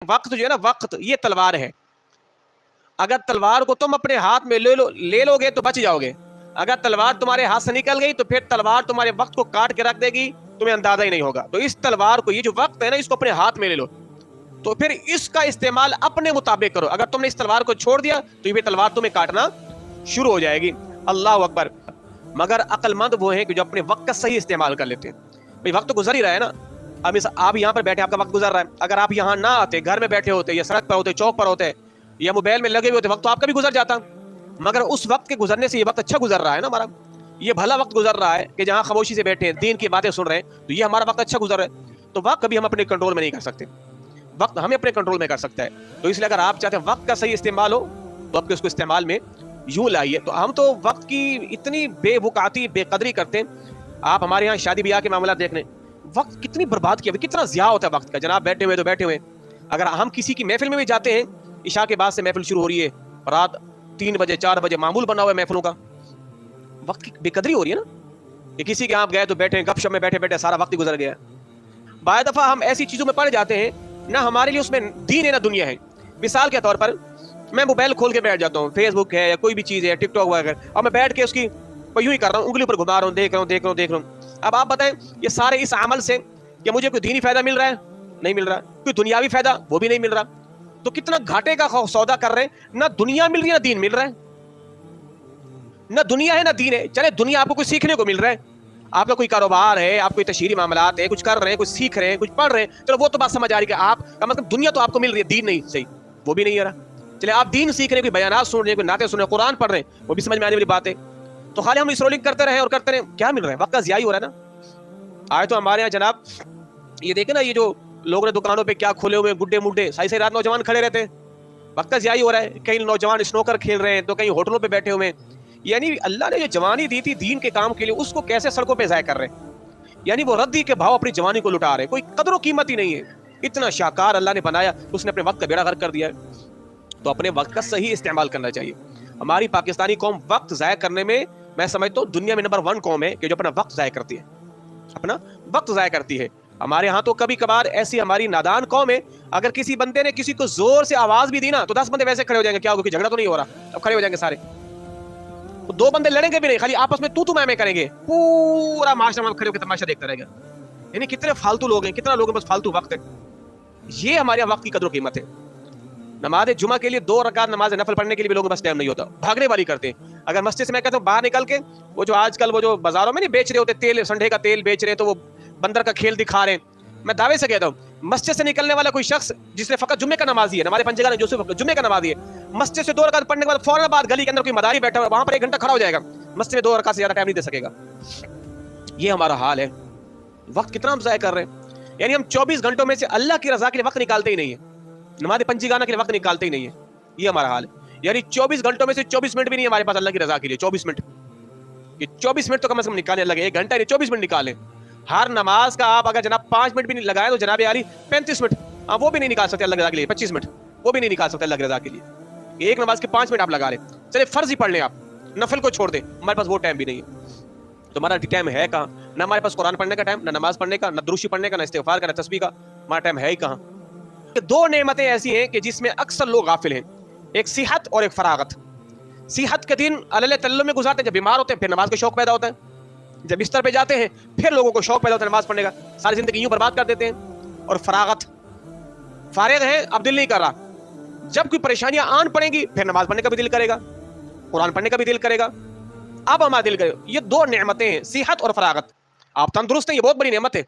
वक्त जो है ना, वक्त ये तलवार है। अगर तलवार को तुम अपने हाथ में ले लोगे तो बच जाओगे, अगर तलवार तुम्हारे हाथ से निकल गई तो फिर तलवार तुम्हारे वक्त को काट के रख देगी, तुम्हें अंदाजा ही नहीं होगा। तो इस तलवार को, ये जो वक्त है ना, इसको अपने हाथ में ले लो, तो फिर इसका इस्तेमाल अपने मुताबिक करो। अगर तुमने इस तलवार को छोड़ दिया तो ये तलवार तुम्हें काटना शुरू हो जाएगी। अल्लाह अकबर। मगर अक्लमंद वो हैं कि जो अपने वक्त का सही इस्तेमाल कर लेते हैं। भाई वक्त तो गुजर ही रहा है ना, अब आप यहाँ पर बैठे, आपका वक्त गुजर रहा है। अगर आप यहाँ ना आते, घर में बैठे होते या सड़क पर होते, चौक पर होते या मोबाइल में लगे हुए होते, वक्त तो आपका भी गुजर जाता। मगर उस वक्त के गुजरने से ये वक्त अच्छा गुजर रहा है ना हमारा, ये भला वक्त गुजर रहा है कि जहाँ खामोशी से बैठे हैं, दीन की बातें सुन रहे हैं, तो ये हमारा वक्त अच्छा गुजर रहा है। तो वक्त कभी हम अपने कंट्रोल में नहीं कर सकते, वक्त हमें अपने कंट्रोल में कर सकता है। तो इसलिए अगर आप चाहते हैं वक्त का सही इस्तेमाल हो तो आपके उसको इस्तेमाल में यूं लाइए। तो हम तो वक्त की इतनी बेवकाती बेकदरी करते हैं। आप हमारे यहाँ शादी ब्याह के मामला देख लें, वक्त कितनी बर्बाद किया, कितना ज़िया होता है वक्त का। जनाब बैठे हुए तो बैठे हुए, अगर हम किसी की महफिल में भी जाते हैं, इशा के बाद से महफिल शुरू हो रही है, रात 3 बजे 4 बजे मामूल बना हुआ है महफिलों का, वक्त की बेकदरी हो रही है ना। कि किसी के आप गए तो बैठे गपशप में बैठे बैठे सारा वक्त गुजर गया। बाय दफ़ा हम ऐसी चीज़ों में पड़ जाते हैं ना, हमारे लिए उसमें दीन है ना दुनिया है। मिसाल के तौर पर मैं मोबाइल खोल के बैठ जाता हूँ, फेसबुक है या कोई भी चीज़ है, टिकटॉक वगैरह, और मैं बैठ के उसकी यूं ही कर रहा हूँ, उंगली पर घुमा रहा हूँ, देख रहा हूँ। अब आप बताएं, ये सारे इस अमल से कि मुझे कोई दीनी फायदा मिल रहा है? नहीं मिल रहा। कोई दुनियावी फायदा? वो भी नहीं मिल रहा। तो कितना घाटे का सौदा कर रहे हैं, ना दुनिया मिल रही है ना दीन मिल रहा है, ना दुनिया है ना दीन है। चले दुनिया आपको कुछ सीखने को मिल रहा है, आपका कोई कारोबार है, आप कोई तशहीरी मामलात है, कुछ कर रहे हैं, कुछ सीख रहे हैं, कुछ पढ़ रहे हैं, चलो वो तो बात समझ आ रही है कि आप का मतलब दुनिया तो आपको मिल रही है, दीन नहीं सही, वो भी नहीं आ रहा। चले आप दीन सीख रहे हैं, कोई बयानात सुन रहे हैं, कोई नाते सुन रहे हैं, कुरान पढ़ रहे हैं, वो भी समझ में आने वाली बात है। तो खाली हम स्क्रोलिंग करते रहे और करते रहे, क्या मिल रहा है? वक्त का ज़िया ही हो रहा है ना। आए तो हमारे यहाँ जनाब ये देखे ना, ये जो लोगों ने दुकानों पे क्या खोले हुए, गुड्डे मुड्डे, सही सही रात नौजवान खड़े रहते हैं, वक्त का ज़िया ही हो रहा है। कहीं नौजवान स्नोकर खेल रहे हैं, तो कहीं होटलों पे बैठे हुए हैं। यानी अल्लाह ने जो जवानी दी थी दीन के काम के लिए, उसको कैसे सड़कों पे ज़ाया कर रहे हैं। यानी वो रद्दी के भाव अपनी जवानी को लुटा रहे हैं, कोई कदर कीमत ही नहीं है। इतना शाकार अल्लाह ने बनाया, उसने अपने वक्त का बेड़ा गर्क कर दिया है। तो अपने वक्त का सही इस्तेमाल करना चाहिए। हमारी पाकिस्तानी कौम वक्त ज़ाया करने में, मैं समझता हूँ दुनिया में नंबर 1 कौम है कि जो अपना वक्त ज़ाया करती है, अपना वक्त ज़ाया करती है। हमारे यहाँ तो कभी कभार ऐसी हमारी नादान कौम है, अगर किसी बंदे ने किसी को जोर से आवाज भी दी ना, तो 10 बंदे वैसे खड़े हो जाएंगे, क्या होगा, झगड़ा तो नहीं हो रहा, अब खड़े हो जाएंगे सारे। तो 2 बंदे लड़ेंगे भी नहीं, खाली आपस में तू मैं करेंगे, पूरा माशरा खड़े होकर तमाशा देखता रहेगा। यानी कितने फालतू लोग हैं, कितना लोगों के पास फालतू वक्त है। ये हमारे यहाँ वक्त की कदर कीमत है। नमाज जुमा के लिए 2 रकात नमाज नफल पढ़ने के लिए भी लोगों के पास टाइम नहीं होता, भागने वाली करते हैं। अगर मस्जिद से मैं कहता हूँ बाहर निकल के, वो जो आजकल वो जो बाजारों में नहीं बेच रहे होते तेल, संडे का तेल बेच रहे हैं, तो वो बंदर का खेल दिखा रहे हैं। मैं दावे से कहता हूँ, मस्जिद से निकलने वाला कोई शख्स जिसने फकत जुम्मे का नमाजी है, हमारे पंजगार जो सिर्फ जुम्मे का नमाजी है, मस्जिद से 2 रकात पढ़ने के बाद फौरन बाद गली के अंदर कोई मदारी बैठा हुआ, वहां पर 1 घंटा खड़ा हो जाएगा, मस्जिद में 2 रकात से ज्यादा टाइम नहीं दे सकेगा। ये हमारा हाल है। वक्त कितना हम ज़ाया कर रहे हैं। यानी हम 24 घंटों में से अल्लाह की रजा के लिए वक्त निकालते ही नहीं है, नमाज पंजीगाना के लिए वक्त निकालते ही नहीं है। ये हमारा हाल है। यानी 24 घंटों में से 24 मिनट भी नहीं हमारे पास अल्लाह की रजा के लिए। 24 मिनट, ये 24 मिनट तो कम से कम निकालने लगे, 1 घंटा नहीं 24 मिनट निकालें। हर नमाज का आप अगर जनाब 5 मिनट भी नहीं लगाए तो जनाब यारी 35 मिनट, हाँ वो भी नहीं निकाल सकते अल्लाह की रजा के लिए। 25 मिनट वो भी नहीं निकाल सकते अल्लाह की रजा के लिए। एक नमाज के 5 मिनट आप लगा लें, चले फर्ज ही पढ़ लें, आप नफल को छोड़ दें, हमारे पास वो टाइम भी नहीं है। तो हमारा टाइम है कहाँ? ना हमारे पास कुरान पढ़ने का टाइम, ना नमाज पढ़ने का, ना दुरूशी पढ़ने का, ना इस्तिग़फ़ार का, ना तस्बीह का, हमारा टाइम है ही कहाँ। 2 नेमतें ऐसी हैं कि जिसमें अक्सर लोग गाफिल हैं, एक सेहत और एक फरागत। सेहत के दिन अल्लाह तल्लो में गुजारते हैं, जब बीमार होते हैं फिर नमाज का शौक पैदा होता है, जब बिस्तर पे जाते हैं फिर लोगों को शौक पैदा होता है नमाज पढ़ने का, सारी जिंदगी यूं बर्बाद कर देते हैं। और फरागत, फारिग है अब दिल नहीं कर रहा, जब कोई परेशानियां आन पड़ेंगी फिर नमाज पढ़ने का भी दिल करेगा, कुरान पढ़ने का भी दिल करेगा, अब हमारा दिल करेगा। ये 2 नेमतें हैं, सेहत और फरागत। आप तंदुरुस्त हैं, ये बहुत बड़ी नेमत है।